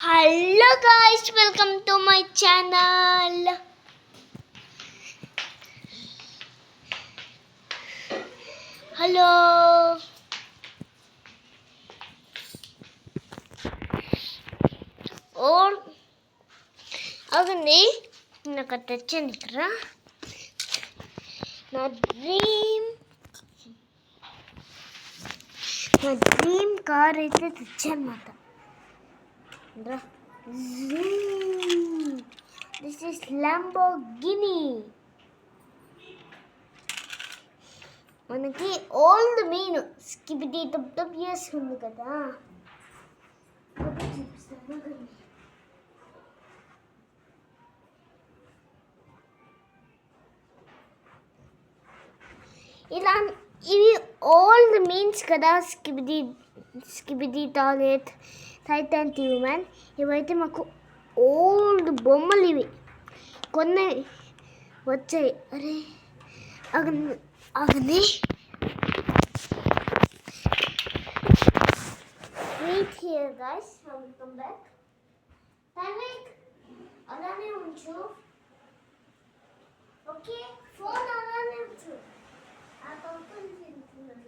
Hello guys, welcome to my channel. Hello. और अगनी నాకు తెచ్చాను ఇక్కడ నా డ్రీమ్ కార్ అయితే తెచ్చానమాట. This is Lamborghini. మనకి ఓల్డ్ మీన్ స్కిబిడి టప్ టప్ ఉంది కదా, చూపిస్తాను. ఇలా ఇవి ఓల్డ్ మీన్స్ కదా, స్కిబిడి టాయిలెట్, టైటన్ ట్యూమన్. ఇవైతే మాకు ఓల్డ్ బొమ్మలు, ఇవి కొన్ని వచ్చాయి. అరే అగని wait here guys, I will come back. Tanvik అలానే ఉంచు, ఓకే? ఫోన్ అలానే ఉంచు. ఆ పంపని తింటున్నాను.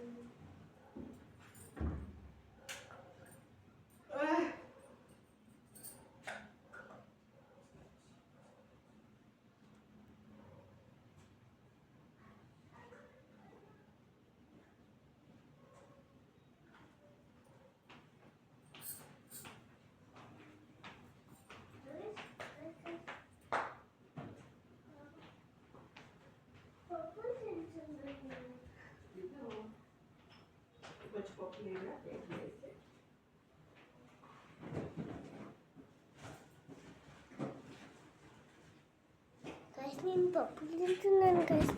నేను పప్పులు తింటున్నాను గైస్,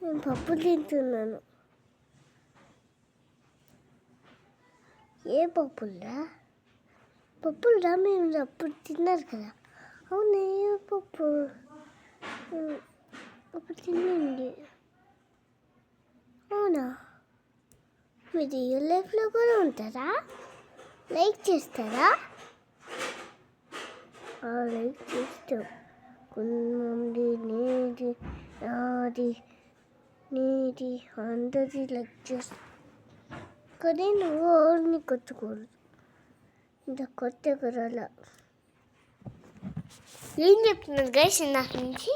నేను పప్పులు తింటున్నాను. ఏ పప్పులురా? పప్పులురా, మేము అప్పుడు తిన్నారు కదా. అవునే పప్పు, అప్పుడు తినండి. అవునా? మీరు రియల్ లైఫ్లో కూడా ఉంటారా? లైక్ చేస్తారా? లైక్ చేస్తాం. కొంతమంది నీది అందరి లైక్ చేస్తాం, కానీ నువ్వు ఎవరిని కొట్టుకోరు. ఇంత కొట్టకురాల. ఏం చెప్తున్నాను గైస్ ఇందాక నుంచి?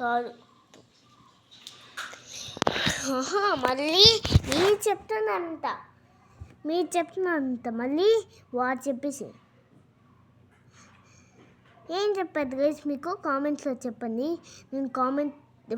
కాదు, మళ్ళీ మీరు చెప్తున్నానంట మళ్ళీ వాడు చెప్పేసి. ఏం చెప్పారు గైస్ మీకు? కామెంట్స్లో చెప్పండి, నేను కామెంట్